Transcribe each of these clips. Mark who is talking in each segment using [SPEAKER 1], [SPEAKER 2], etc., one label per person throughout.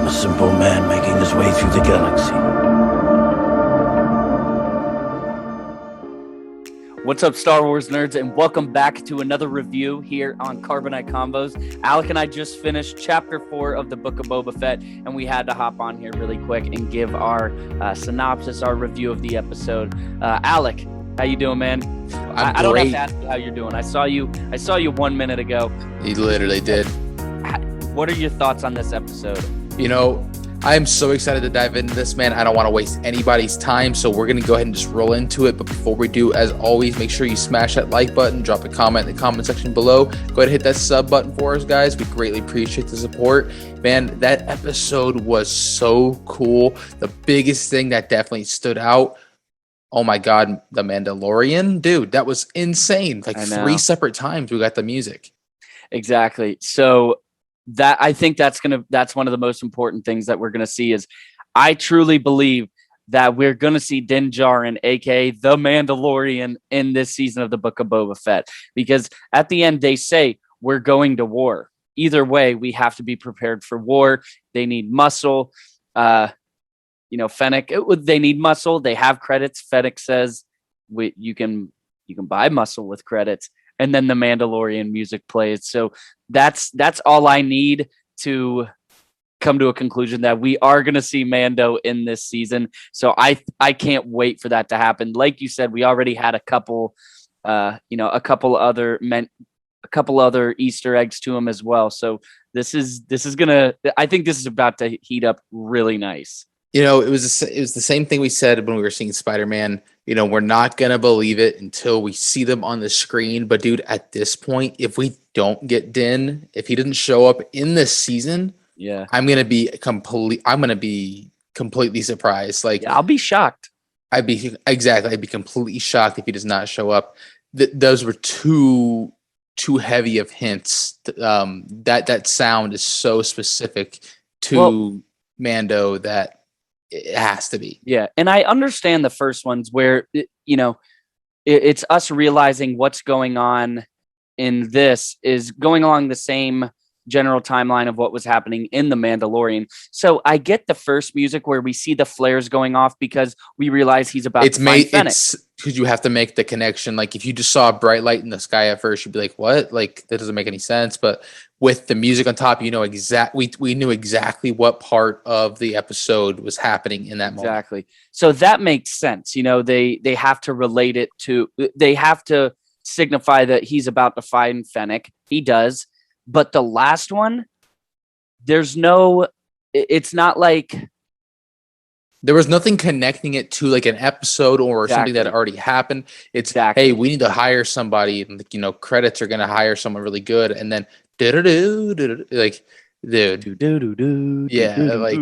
[SPEAKER 1] a simple man making his way through the galaxy.
[SPEAKER 2] What's up, Star Wars nerds, and welcome back to another review here on Carbonite Convos. Alec and I just finished Chapter 4 of the Book of Boba Fett, and we had to hop on here really quick and give our synopsis, our review of the episode. Alec, how you doing, man? I don't have to ask you how you're doing. I saw you 1 minute ago.
[SPEAKER 3] You literally did.
[SPEAKER 2] What are your thoughts on this episode?
[SPEAKER 3] You know, I am so excited to dive into this, man. I don't want to waste anybody's time, so we're going to go ahead and just roll into it. But before we do, as always, make sure you smash that like button, drop a comment in the comment section below. Go ahead and hit that sub button for us, guys. We greatly appreciate the support. Man, that episode was so cool. The biggest thing that definitely stood out, oh my God, the Mandalorian. Dude, that was insane. Like 3 separate times we got the music.
[SPEAKER 2] Exactly. So that I think that's one of the most important things that we're gonna see is I truly believe that we're gonna see Din Djarin, aka the Mandalorian, in this season of the Book of Boba Fett. Because at the end they say we're going to war. Either way, we have to be prepared for war. They need muscle. Fennec, they need muscle. They have credits. Fennec says you can buy muscle with credits. And then the Mandalorian music plays. So that's all I need to come to a conclusion that we are going to see Mando in this season. So I can't wait for that to happen. Like you said, we already had a couple other Easter eggs to him as well. So this is I think this is about to heat up really nice.
[SPEAKER 3] You know, it was the same thing we said when we were seeing Spider-Man. You know, we're not going to believe it until we see them on the screen. But, dude, at this point, if we don't get Din, if he doesn't show up in this season, I'm going to be completely surprised. Like,
[SPEAKER 2] I'll be shocked.
[SPEAKER 3] I'd be completely shocked if he does not show up. Those were too heavy of hints. That sound is so specific to Mando that it has to be.
[SPEAKER 2] Yeah. And I understand the first ones where, it's us realizing what's going on in this is going along the same general timeline of what was happening in The Mandalorian. So I get the first music where we see the flares going off because we realize he's about to find Fennec.
[SPEAKER 3] It's because you have to make the connection. Like if you just saw a bright light in the sky at first, you'd be like, what? Like that doesn't make any sense. But with the music on top, we knew exactly what part of the episode was happening in that moment.
[SPEAKER 2] Exactly. So that makes sense. You know, they have to relate it to, they have to signify that he's about to find Fennec. He does. But the last one, it's not like
[SPEAKER 3] there was nothing connecting it to like an episode or something that already happened. It's hey, we need to hire somebody, and credits are gonna hire someone really good, and then like dude, yeah, like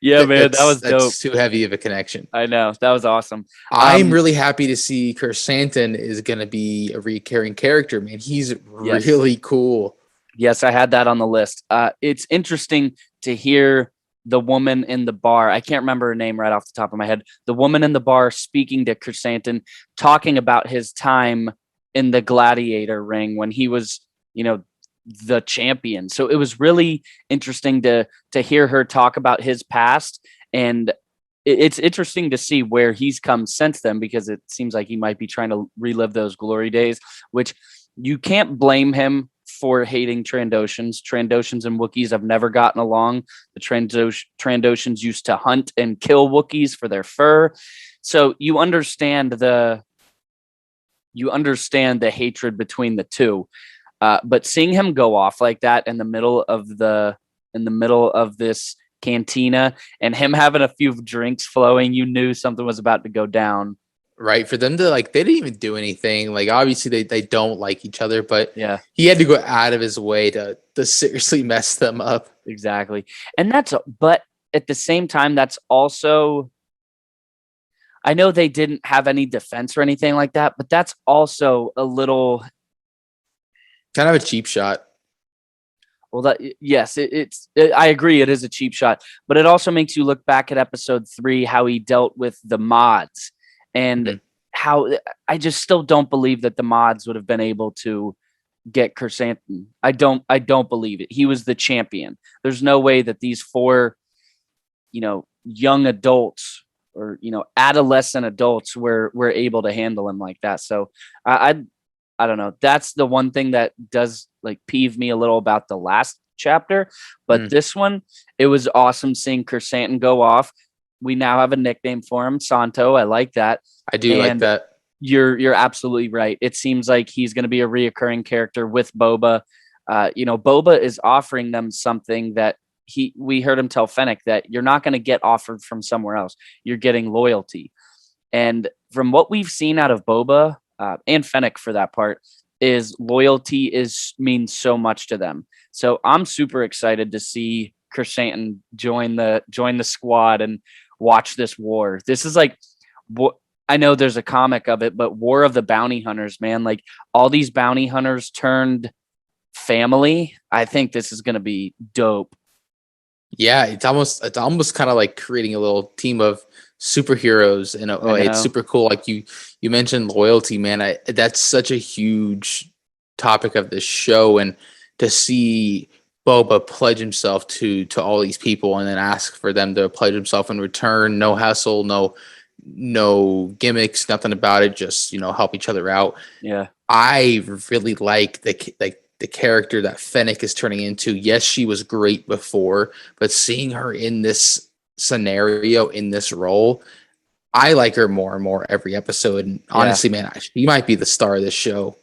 [SPEAKER 2] yeah, man, that was dope.
[SPEAKER 3] That's too heavy of a connection.
[SPEAKER 2] I know, that was awesome.
[SPEAKER 3] I'm really happy to see Chrysanthemum is gonna be a recurring character, man. He's really cool.
[SPEAKER 2] Yes, I had that on the list. It's interesting to hear the woman in the bar. I can't remember her name right off the top of my head. The woman in the bar speaking to Chrysanthemum, talking about his time in the gladiator ring when he was, the champion. So it was really interesting to hear her talk about his past. And it's interesting to see where he's come since then, because it seems like he might be trying to relive those glory days, which you can't blame him for hating Trandoshans. Trandoshans and Wookiees have never gotten along. The Trandoshans used to hunt and kill Wookiees for their fur. So you understand the hatred between the two. But seeing him go off like that in the middle of this cantina and him having a few drinks flowing, you knew something was about to go down.
[SPEAKER 3] Right. For them to they didn't even do anything. Like obviously they don't like each other, but
[SPEAKER 2] yeah,
[SPEAKER 3] he had to go out of his way to seriously mess them up.
[SPEAKER 2] Exactly. And but at the same time, that's also, I know they didn't have any defense or anything like that, but that's also a little
[SPEAKER 3] kind of a cheap shot.
[SPEAKER 2] Well, yes, I agree. It is a cheap shot, but it also makes you look back at episode 3, how he dealt with the mods, and how I just still don't believe that the mods would have been able to get Chrysanthemum. I don't believe it. He was the champion. There's no way that these four, young adults or adolescent adults were able to handle him like that. So I don't know. That's the one thing that does like peeve me a little about the last chapter, but this one, it was awesome seeing Chrysanthemum go off. We now have a nickname for him, Santo. I like that.
[SPEAKER 3] I do like that.
[SPEAKER 2] You're absolutely right. It seems like he's going to be a reoccurring character with Boba. Boba is offering them something that we heard him tell Fennec that you're not going to get offered from somewhere else. You're getting loyalty. And from what we've seen out of Boba, and Fennec for that part, is loyalty means so much to them. So I'm super excited to see Chrysanthemum join the squad and watch this war. This is like, I know there's a comic of it, but War of the Bounty Hunters, man, like all these bounty hunters turned family. I think this is going to be dope.
[SPEAKER 3] Yeah, it's almost kind of like creating a little team of superheroes in a way. It's super cool. Like you mentioned loyalty, man. That's such a huge topic of this show, and to see Boba pledge himself to all these people and then ask for them to pledge himself in return. No hassle, no gimmicks, nothing about it. Just help each other out.
[SPEAKER 2] Yeah,
[SPEAKER 3] I really like the character that Fennec is turning into. Yes, she was great before, but seeing her in this scenario, in this role, I like her more and more every episode. And honestly, man, she might be the star of this show.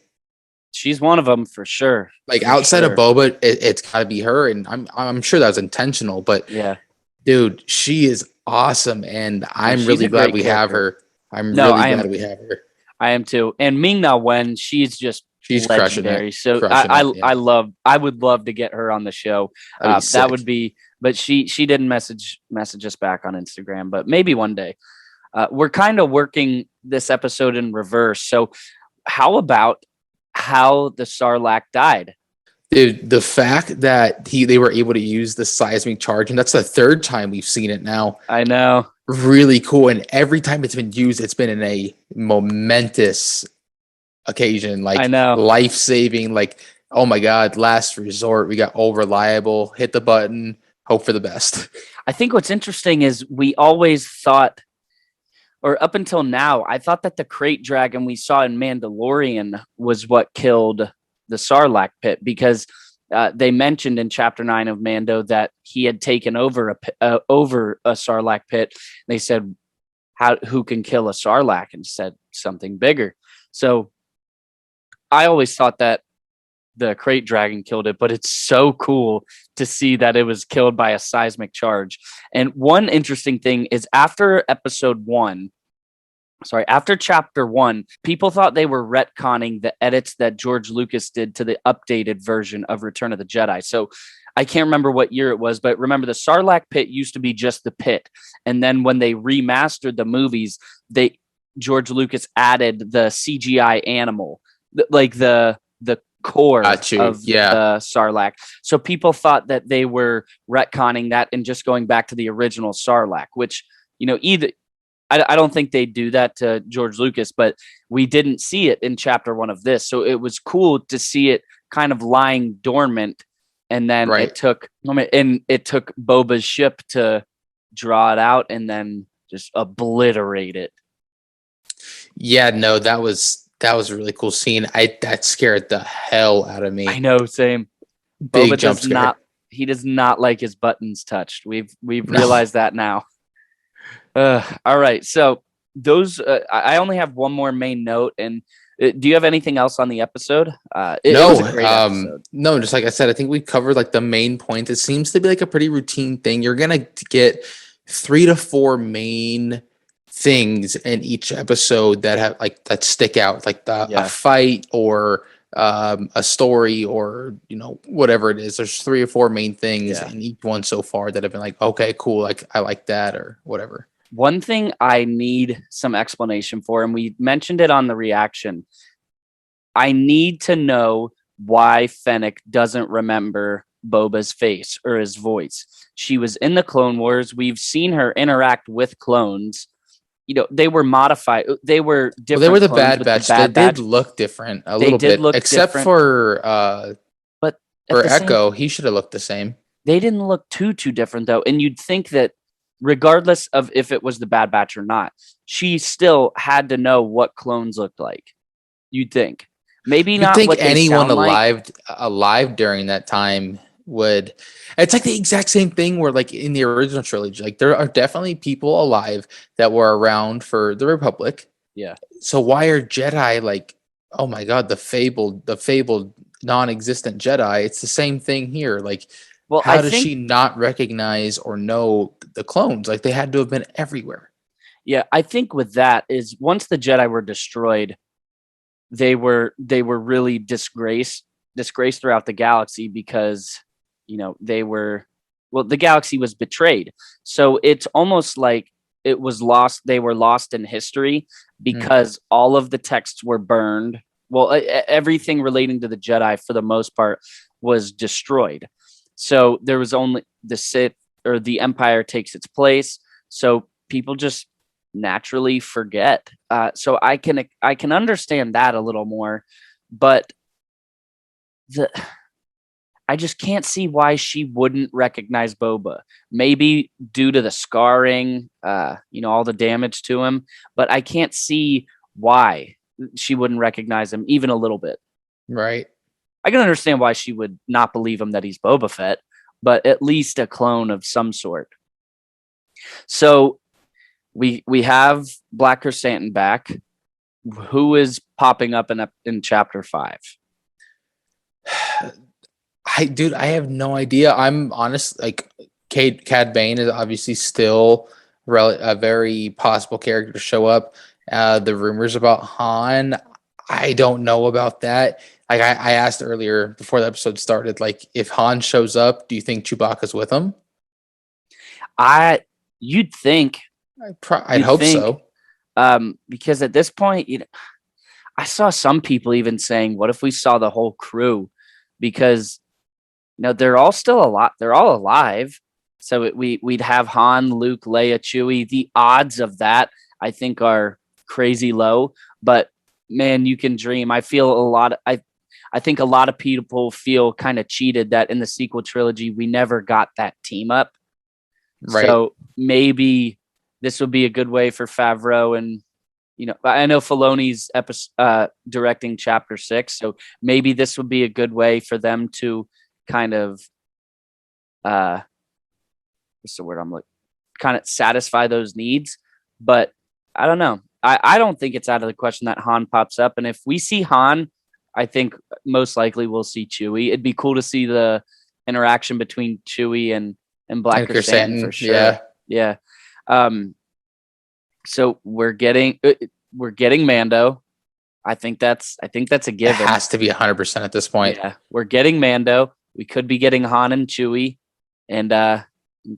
[SPEAKER 2] She's one of them for sure.
[SPEAKER 3] Like outside of Boba, it's got to be her, and I'm sure that was intentional. But
[SPEAKER 2] yeah,
[SPEAKER 3] dude, she is awesome, and I'm really glad we have her. I'm really glad we have her.
[SPEAKER 2] I am too. And Ming-Na Wen, she's
[SPEAKER 3] crushing
[SPEAKER 2] legendary.
[SPEAKER 3] it.
[SPEAKER 2] So I would love to get her on the show. That would be, but she didn't message us back on Instagram, but maybe one day. We're kind of working this episode in reverse. So how about how the Sarlacc died?
[SPEAKER 3] Dude, the fact that they were able to use the seismic charge, and that's the third time we've seen it now.
[SPEAKER 2] I know.
[SPEAKER 3] Really cool. And every time it's been used, it's been in a momentous occasion, like
[SPEAKER 2] I know,
[SPEAKER 3] life-saving, like, oh my God, last resort. We got all reliable, hit the button, hope for the best.
[SPEAKER 2] I think what's interesting is we always thought, or up until now, I thought that the crate dragon we saw in Mandalorian was what killed the Sarlacc pit, because they mentioned in chapter 9 of Mando that he had taken over a Sarlacc pit. They said, who can kill a Sarlacc? And said something bigger. So I always thought that the crate dragon killed it, but it's so cool to see that it was killed by a seismic charge. And one interesting thing is after chapter 1, people thought they were retconning the edits that George Lucas did to the updated version of Return of the Jedi. So I can't remember what year it was, but remember the Sarlacc pit used to be just the pit. And then when they remastered the movies, George Lucas added the CGI animal, like the core of the Sarlacc. So people thought that they were retconning that and just going back to the original Sarlacc, which, I don't think they do that to George Lucas, but we didn't see it in chapter 1 of this. So it was cool to see it kind of lying dormant. And then it took Boba's ship to draw it out and then just obliterate it. Yeah,
[SPEAKER 3] no, that was a really cool scene. That scared the hell out of me.
[SPEAKER 2] I know, same.
[SPEAKER 3] Big
[SPEAKER 2] Boba
[SPEAKER 3] jump scare.
[SPEAKER 2] He does not like his buttons touched. We've realized that now. All right. So those, I only have one more main note. And do you have anything else on the episode? It was a great episode.
[SPEAKER 3] No, just like I said, I think we covered like the main points. It seems to be like a pretty routine thing. You're going to get 3 to 4 main things in each episode that have that stick out, like a fight or a story or whatever it is. There's 3 or 4 main things in each one so far that have been like, okay, cool, like I like that or whatever.
[SPEAKER 2] One thing I need some explanation for, and we mentioned it on the reaction, I need to know why Fennec doesn't remember Boba's face or his voice. She was in the Clone Wars. We've seen her interact with clones. they were modified. They were different.
[SPEAKER 3] Well, they were the
[SPEAKER 2] clones
[SPEAKER 3] Bad
[SPEAKER 2] with
[SPEAKER 3] Batch.
[SPEAKER 2] the Bad
[SPEAKER 3] They
[SPEAKER 2] Batch.
[SPEAKER 3] did look different a
[SPEAKER 2] They
[SPEAKER 3] little
[SPEAKER 2] did
[SPEAKER 3] bit,
[SPEAKER 2] look
[SPEAKER 3] except
[SPEAKER 2] different, but at
[SPEAKER 3] for
[SPEAKER 2] the same,
[SPEAKER 3] Echo. He should have looked the same.
[SPEAKER 2] they didn't look too different though. And you'd think that regardless of if it was the Bad Batch or not, she still had to know what clones looked like. You'd think. Maybe
[SPEAKER 3] You'd
[SPEAKER 2] not
[SPEAKER 3] think
[SPEAKER 2] what they
[SPEAKER 3] anyone
[SPEAKER 2] sound like.
[SPEAKER 3] alive during that time would. It's like the exact same thing where, like in the original trilogy, like there are definitely people alive that were around for the Republic.
[SPEAKER 2] Yeah.
[SPEAKER 3] So why are Jedi like, oh my God, the fabled non-existent Jedi? It's the same thing here. Like,
[SPEAKER 2] Well, I
[SPEAKER 3] how does
[SPEAKER 2] think
[SPEAKER 3] she not recognize or know the clones? Like they had to have been everywhere.
[SPEAKER 2] I think with that is once the Jedi were destroyed, they were really disgraced throughout the galaxy because they were the galaxy was betrayed. So it's almost like it was lost. They were lost in history because all of the texts were burned. Well, everything relating to the Jedi for the most part was destroyed. So there was only the Sith, or the Empire takes its place. So people just naturally forget. So I can understand that a little more, but I just can't see why she wouldn't recognize Boba. Maybe due to the scarring, all the damage to him, but I can't see why she wouldn't recognize him even a little bit.
[SPEAKER 3] Right.
[SPEAKER 2] I can understand why she would not believe him that he's Boba Fett, but at least a clone of some sort. So we have Black Chrysanthemum back. Who is popping up in chapter 5?
[SPEAKER 3] I have no idea. I'm honest. Like, Cad Bane is obviously still a very possible character to show up. The rumors about Han, I don't know about that. Like I asked earlier before the episode started, like if Han shows up, do you think Chewbacca's with him?
[SPEAKER 2] You'd think.
[SPEAKER 3] I'd hope so.
[SPEAKER 2] Because at this point, I saw some people even saying, "What if we saw the whole crew?" Because they're all still alive. They're all alive. So we'd have Han, Luke, Leia, Chewie. The odds of that, I think, are crazy low. But man, you can dream. I feel I think a lot of people feel kind of cheated that in the sequel trilogy we never got that team up. Right. So maybe this would be a good way for Favreau, and I know Filoni's directing chapter 6, so maybe this would be a good way for them to kind of what's the word I'm looking, kind of satisfy those needs. But I don't know. I don't think it's out of the question that Han pops up, and if we see Han, I think most likely we'll see Chewie. It'd be cool to see the interaction between Chewie and Black Chrysanthemum for sure. Yeah. So we're getting Mando. I think that's a given.
[SPEAKER 3] It has to be 100% at this point.
[SPEAKER 2] Yeah, we're getting Mando. We could be getting Han and Chewie, and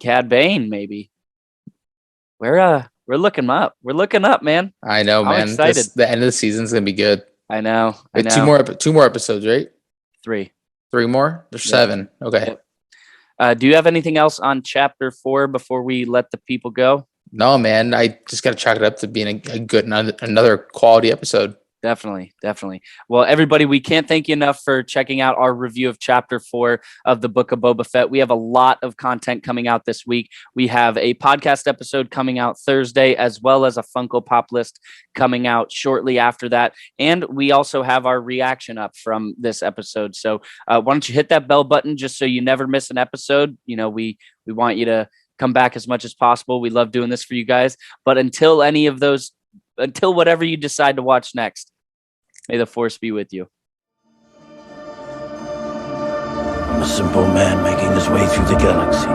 [SPEAKER 2] Cad Bane maybe. We're looking up. We're looking up, man.
[SPEAKER 3] I know, man.
[SPEAKER 2] I'm excited.
[SPEAKER 3] The end of the season's gonna be good.
[SPEAKER 2] I know.
[SPEAKER 3] Wait, two more episodes, right?
[SPEAKER 2] 3.
[SPEAKER 3] 3 more? There's 7. Okay.
[SPEAKER 2] Yep. Do you have anything else on chapter 4 before we let the people go?
[SPEAKER 3] No, man. I just got to chalk it up to being a good another quality episode.
[SPEAKER 2] Definitely. Well, everybody, we can't thank you enough for checking out our review of chapter 4 of the Book of Boba Fett. We have a lot of content coming out this week. We have a podcast episode coming out Thursday, as well as a Funko Pop list coming out shortly after that. And we also have our reaction up from this episode. So why don't you hit that bell button just so you never miss an episode? We want you to come back as much as possible. We love doing this for you guys. But until whatever you decide to watch next, may the Force be with you.
[SPEAKER 1] I'm a simple man making his way through the galaxy.